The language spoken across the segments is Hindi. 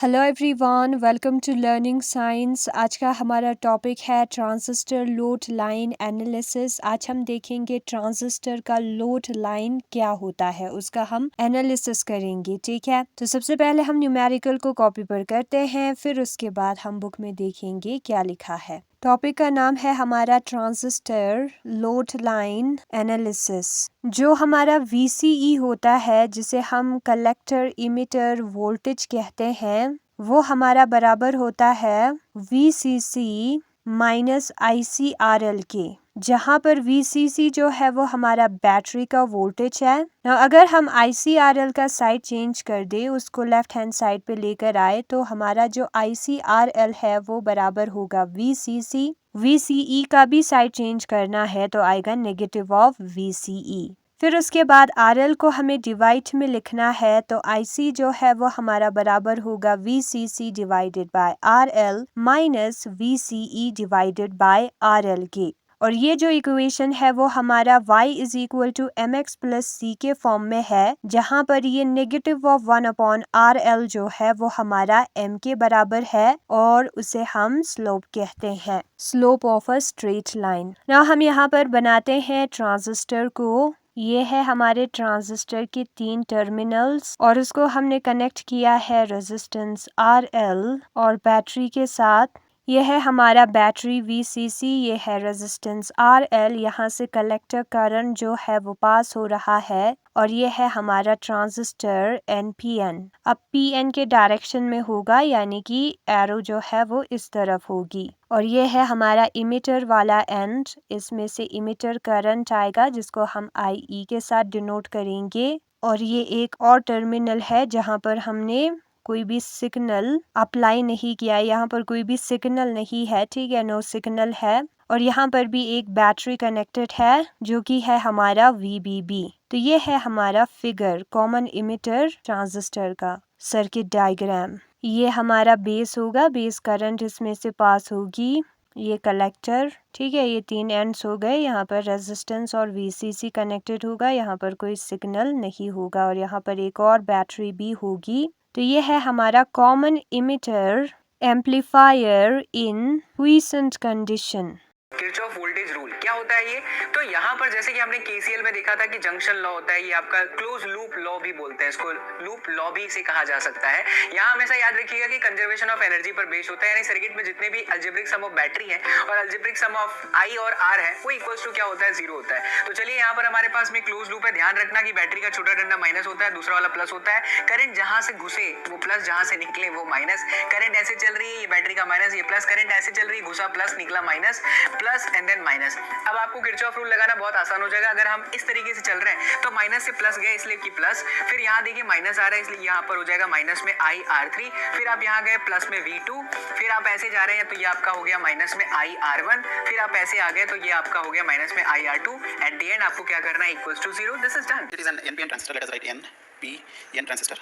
Hello everyone, welcome to Learning Science. आज का हमारा टॉपिक है ट्रांजिस्टर लोड लाइन एनालिसिस। आज हम देखेंगे ट्रांजिस्टर का लोड लाइन क्या होता है, उसका हम एनालिसिस करेंगे। ठीक है, तो सबसे पहले हम न्यूमेरिकल को कॉपी पर करते हैं, फिर उसके बाद हम बुक में देखेंगे क्या लिखा है। टॉपिक का नाम है हमारा ट्रांजिस्टर लोड लाइन एनालिसिस। जो हमारा VCE होता है, जिसे हम कलेक्टर इमिटर वोल्टेज कहते हैं, वो हमारा बराबर होता है VCC माइनस ICRL के, जहाँ पर VCC जो है वो हमारा बैटरी का वोल्टेज है। Now, अगर हम ICRL का साइड चेंज कर दे, उसको लेफ्ट हैंड साइड पे लेकर आए, तो हमारा जो ICRL है वो बराबर होगा VCC। VCE का भी साइड चेंज करना है तो आएगा नेगेटिव ऑफ VCE। फिर उसके बाद RL को हमें डिवाइड में लिखना है, तो IC जो है वो हमारा बराबर होगा VCC divided by RL minus VCE divided by RL के। और ये जो इक्वेशन है वो हमारा y is equal to mx plus c के फॉर्म में है, जहाँ पर ये नेगेटिव ऑफ 1/RL जो है वो हमारा m के बराबर है, और उसे हम स्लोप कहते हैं, slope of a straight line. ना हम यहाँ पर बनाते हैं ट्रांजिस्टर को। ये है हमारे ट्रांजिस्टर के 3 टर्मिनल्स, और उसको हमने कनेक्ट किया है रेजिस्टेंस RL और बैटरी के साथ। यह है हमारा बैटरी VCC, ये है रेजिस्टेंस RL। यहाँ से कलेक्टर करंट जो है वो पास हो रहा है, और ये है हमारा ट्रांजिस्टर NPN। अब PN के डायरेक्शन में होगा, यानी कि एरो जो है वो इस तरफ होगी। और ये है हमारा इमिटर वाला एंड, इसमें से इमिटर करंट आएगा, जिसको हम IE के साथ डिनोट करेंगे। और ये एक और टर्मिनल है जहाँ पर हमने कोई भी सिग्नल अप्लाई नहीं किया, यहाँ पर कोई भी सिग्नल नहीं है। ठीक है, नो सिग्नल है। और यहाँ पर भी एक बैटरी कनेक्टेड है, जो कि है हमारा VBB। तो ये है हमारा फिगर कॉमन इमिटर ट्रांजिस्टर का सर्किट डायग्राम। ये हमारा बेस होगा, बेस करंट इसमें से पास होगी। ये कलेक्टर, ठीक है, ये 3 एंड्स हो गए। यहाँ पर रेजिस्टेंस और VCC कनेक्टेड होगा, यहाँ पर कोई सिग्नल नहीं होगा, और यहाँ पर एक और बैटरी भी होगी। तो ये है हमारा common emitter amplifier in quiescent condition. Kirchhoff voltage rule क्या होता है ये? तो यहाँ पर जैसे कि हमने KCL में देखा था कि जंक्शन लॉ होता है, ये आपका क्लोज लूप लॉ भी बोलते हैं, इसको लूप लॉ भी इसे कहा जा सकता है। यहाँ हमेशा याद रखिएगा कि कंजर्वेशन ऑफ एनर्जी पर बेस होता है, यानी सर्किट में जितने भी अल्जेब्रिक सम ऑफ बैटरी है और अल्जेब्रिक सम ऑफ I और R है, वो इक्वल्स टू क्या होता है? 0 होता है। तो चलिए यहाँ पर हमारे पास में क्लोज लूप है। ध्यान रखना कि बैटरी का छोटा डंडा माइनस होता है, दूसरा वाला प्लस होता है। करंट जहां से घुसे वो प्लस, जहां से निकले वो माइनस। करंट ऐसे चल रही है, ये बैटरी का माइनस, ये प्लस। करंट ऐसे चल रही है, घुसा प्लस, निकला minus, plus and then minus. अब आपको किरचॉफ रूल लगाना बहुत आसान हो जाएगा। अगर हम इस तरीके से चल रहे हैं तो माइनस से प्लस गए, इसलिए कि प्लस। फिर यहाँ देखिए माइनस आ रहा है, इसलिए यहाँ पर हो जाएगा माइनस में IR3। फिर आप यहाँ गए प्लस में V2। फिर आप ऐसे जा रहे हैं तो ये आपका हो गया माइनस में IR1। फिर आप ऐसे आ गए तो ये आपका हो गया माइनस में IR2। एट द एंड आपको क्या करना है? Equals to 0। This is done. It is an NPN transistor. Let us write NPN transistor.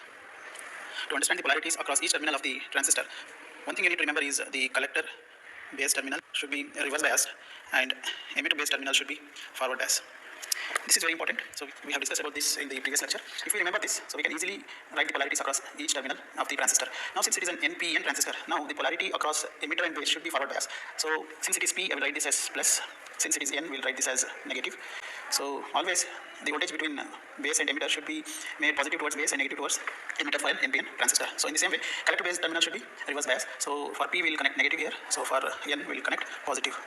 To understand the polarities across each terminal of the transistor, one thing you need to remember is the collector base terminal should be reverse biased and emitter base terminal should be forward biased. This is very important. So we have discussed about this in the previous lecture. If we remember this, so we can easily write the polarities across each terminal of the transistor. Now since it is an NPN transistor, now the polarity across emitter and base should be forward biased. So since it is P, I will write this as plus. Since it is N, we will write this as negative. So always the voltage between base and emitter should be made positive towards base and negative towards emitter for an NPN transistor. So in the same way, collector base terminal should be reverse bias. So for P we will connect negative here. So for N we will connect positive.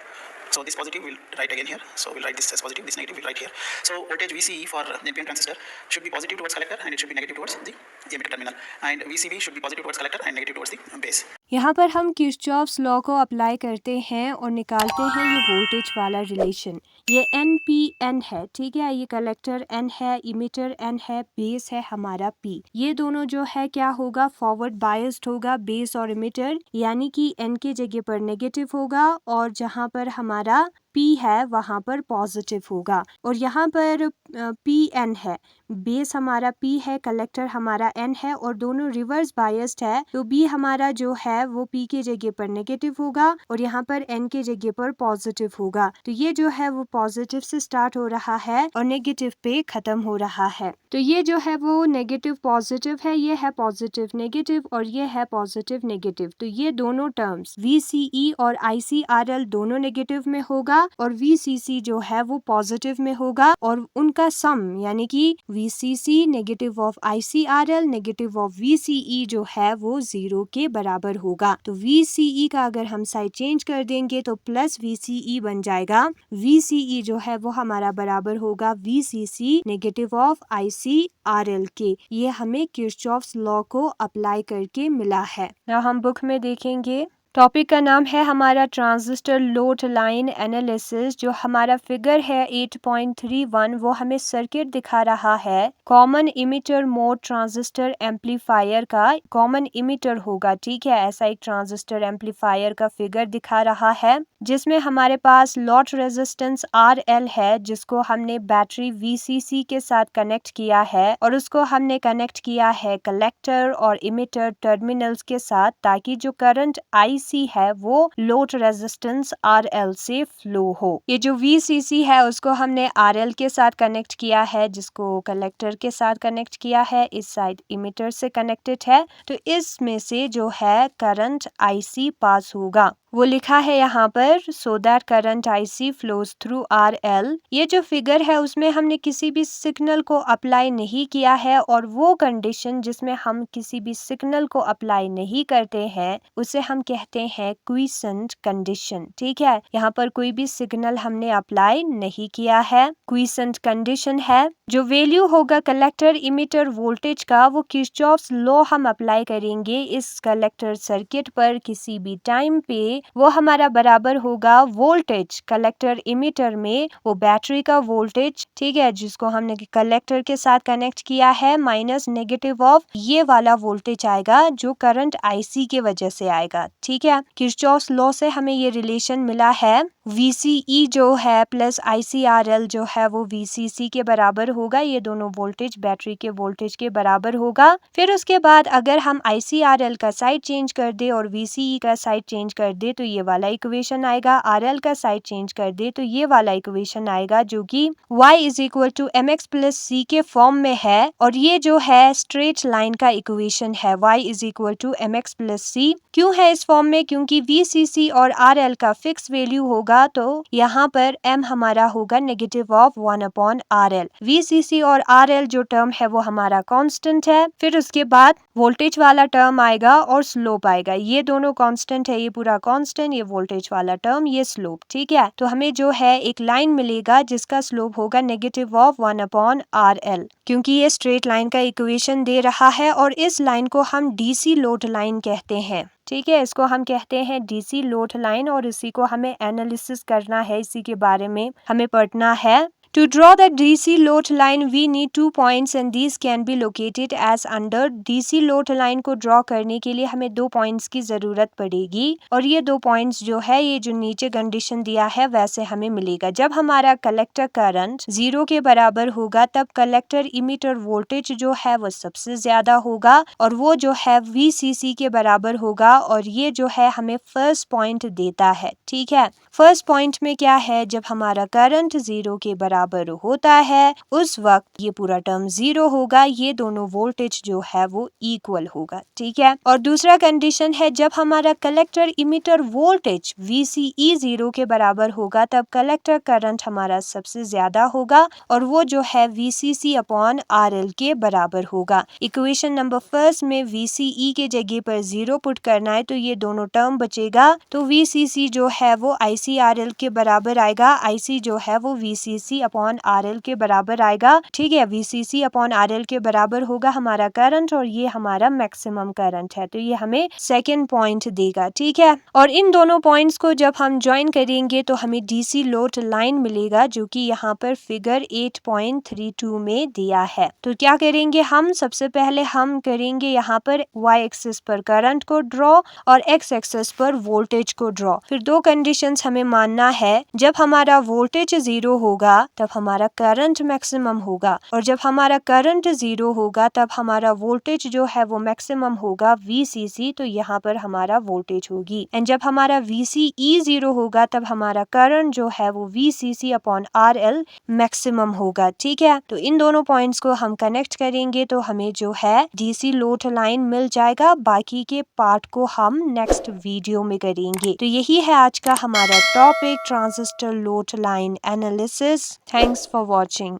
So this positive we'll write again here. So we'll write this as positive, this negative we'll write here. So voltage VCE for the NPN transistor should be positive towards collector and it should be negative towards the emitter terminal. And VCB should be positive towards collector and negative towards the base. यहाँ पर हम किरचॉफ्स लॉ को अप्लाई करते हैं और निकालते हैं ये वोल्टेज वाला रिलेशन। ये NPN है, ठीक है, ये कलेक्टर N है, इमिटर N है, बेस है हमारा P। ये दोनों जो है क्या होगा? फॉरवर्ड बायस्ड होगा, बेस और इमिटर, यानी कि N की जगह पर नेगेटिव होगा, और जहाँ पर हमारा P है वहाँ पर पॉजिटिव होगा। और यहाँ पर पी एन है, बेस हमारा P है, कलेक्टर हमारा N है और दोनों रिवर्स बायस्ड है, तो B हमारा जो है वो P के जगह पर नेगेटिव होगा और यहाँ पर N के जगह पर पॉजिटिव होगा। तो ये जो है वो पॉजिटिव से स्टार्ट हो रहा है और नेगेटिव पे खत्म हो रहा है। तो ये जो है वो नेगेटिव पॉजिटिव है, ये है पॉजिटिव नेगेटिव और ये है पॉजिटिव नेगेटिव। तो ये दोनों टर्म्स VCE और ICRL दोनों नेगेटिव में होगा और VCC जो है वो पॉजिटिव में होगा और उनका सम यानी कि VCC negative of ICRL negative of VCE जो है वो 0 के बराबर होगा। तो VCE का अगर हम साइड चेंज कर देंगे तो प्लस VCE बन जाएगा। VCE जो है वो हमारा बराबर होगा VCC नेगेटिव ऑफ ICRL के। ये हमें किरचॉफ्स लॉ को अप्लाई करके मिला है। ना हम बुक में देखेंगे, टॉपिक का नाम है हमारा ट्रांजिस्टर लोड लाइन एनालिसिस। जो हमारा फिगर है 8.31 वो हमें सर्किट दिखा रहा है common emitter mode transistor amplifier का। कॉमन इमिटर होगा, ठीक है, ऐसा एक ट्रांजिस्टर एम्पलीफायर का फिगर दिखा रहा है जिसमें हमारे पास लॉट रेजिस्टेंस RL है जिसको हमने बैटरी VCC के साथ कनेक्ट किया है और उसको हमने कनेक्ट किया है कलेक्टर और इमिटर टर्मिनल्स के साथ ताकि जो करंट IC है वो लोड रेजिस्टेंस RL से फ्लो हो। ये जो VCC है उसको हमने RL के साथ कनेक्ट किया है जिसको कलेक्टर के साथ कनेक्ट किया है, इस साइड इमिटर से कनेक्टेड है। तो इसमें से जो है करंट IC पास होगा, वो लिखा है यहाँ पर so that current IC flows through RL। ये जो फिगर है उसमें हमने किसी भी सिग्नल को अप्लाई नहीं किया है और वो कंडीशन जिसमें हम किसी भी सिग्नल को अप्लाई नहीं करते हैं उसे हम कहते हैं क्विसेंट कंडीशन, ठीक है। यहाँ पर कोई भी सिग्नल हमने अप्लाई नहीं किया है, क्विसेंट कंडीशन है। जो वैल्यू होगा कलेक्टर इमिटर वोल्टेज का वो किरचॉफ्स लॉ हम अप्लाई करेंगे इस कलेक्टर सर्किट पर किसी भी टाइम पे, वो हमारा बराबर होगा वोल्टेज कलेक्टर इमिटर में वो बैटरी का वोल्टेज, ठीक है, जिसको हमने कलेक्टर के साथ कनेक्ट किया है माइनस नेगेटिव ऑफ ये वाला वोल्टेज आएगा जो करंट IC के वजह से आएगा, ठीक है। किरचॉफ्स लॉ से हमें ये रिलेशन मिला है VCE जो है प्लस ICRL जो है वो VCC के बराबर होगा, ये दोनों वोल्टेज बैटरी के वोल्टेज के बराबर होगा। फिर उसके बाद अगर हम ICRL का साइड चेंज कर दे और VCE का साइड चेंज कर दे तो ये वाला इक्वेशन आएगा, RL का साइड चेंज कर दे तो ये वाला इक्वेशन आएगा जो कि Y is equal to MX plus C के फॉर्म में है और ये जो है स्ट्रेट लाइन का इक्वेशन है Y is equal to MX plus C। क्यों है इस फॉर्म में? क्योंकि VCC और RL का फिक्स वैल्यू होगा तो यहाँ पर M हमारा होगा नेगेटिव ऑफ 1/RL। VCC और RL जो टर्म है वो हमारा कांस्टेंट है, फिर उसके बाद वोल्टेज वाला टर्म आएगा और स्लोप आएगा, ये दोनों कांस्टेंट है, ये पूरा कांस्टेंट, ये वोल्टेज वाला टर्म, ये स्लोप, ठीक है। तो हमें जो है एक लाइन मिलेगा जिसका स्लोप होगा नेगेटिव ऑफ 1/RL क्योंकि ये स्ट्रेट लाइन का इक्वेशन दे रहा है और इस लाइन को हम DC लोड लाइन कहते हैं, ठीक है, इसको हम कहते हैं DC लोड लाइन और इसी को हमें एनालिसिस करना है, इसी के बारे में हमें पढ़ना है। To draw the DC load line, we need 2 points and these can be located as under। DC load line को draw करने के लिए हमें 2 points की ज़रूरत पड़ेगी और ये 2 points जो है ये जो नीचे कंडीशन दिया है वैसे हमें मिलेगा। जब हमारा कलेक्टर करंट 0 के बराबर होगा तब कलेक्टर इमिटर वोल्टेज जो है वो सबसे ज़्यादा होगा और वो जो है VCC के बराबर होगा और ये जो है हमें फर्स्ट पॉइंट देता है, ठीक है। फर्स्ट पॉइंट में क्या है, जब हमारा करंट 0 के बराबर होता है उस वक्त ये पूरा टर्म 0 होगा, ये दोनों वोल्टेज जो है वो इक्वल होगा, ठीक है। और दूसरा कंडीशन है जब हमारा कलेक्टर इमिटर वोल्टेज VCE 0 के बराबर होगा तब कलेक्टर करंट हमारा सबसे ज्यादा होगा और वो जो है VCC अपॉन RL के बराबर होगा। इक्वेशन नंबर फर्स्ट में VCE के जगह पर 0 पुट करना है तो ये दोनों टर्म बचेगा, तो VCC जो है वो ICRL के बराबर आएगा, IC जो है वो VCC अपॉन RL के बराबर आएगा, ठीक है। VCC अपॉन RL के बराबर होगा हमारा करंट और ये हमारा मैक्सिमम करंट है, तो ये हमें सेकेंड पॉइंट देगा, ठीक है। और इन दोनों पॉइंट्स को जब हम ज्वाइन करेंगे तो हमें DC लोड लाइन मिलेगा जो कि यहाँ पर फिगर 8.32 में दिया है। तो क्या करेंगे हम, सबसे पहले हम करेंगे यहाँ पर Y एक्सिस पर करंट को ड्रॉ और X एक्सिस पर वोल्टेज को ड्रॉ। फिर दो कंडीशंस हमें मानना है, जब हमारा वोल्टेज 0 होगा तब हमारा करंट मैक्सिमम होगा, और जब हमारा करंट 0 होगा तब हमारा वोल्टेज जो है वो मैक्सिमम होगा VCC, तो यहाँ पर हमारा वोल्टेज होगी। एंड जब हमारा VCE 0 होगा तब हमारा करंट जो है वो VCC अपॉन RL मैक्सिमम होगा। ठीक है, तो इन दोनों पॉइंट्स को हम कनेक्ट करेंगे तो हमें जो है DC लोड लाइन मिल जाएगा। बाकी के पार्ट को हम नेक्स्ट वीडियो में करेंगे। तो यही है आज का हमारा topic, transistor load line analysis. Thanks for watching.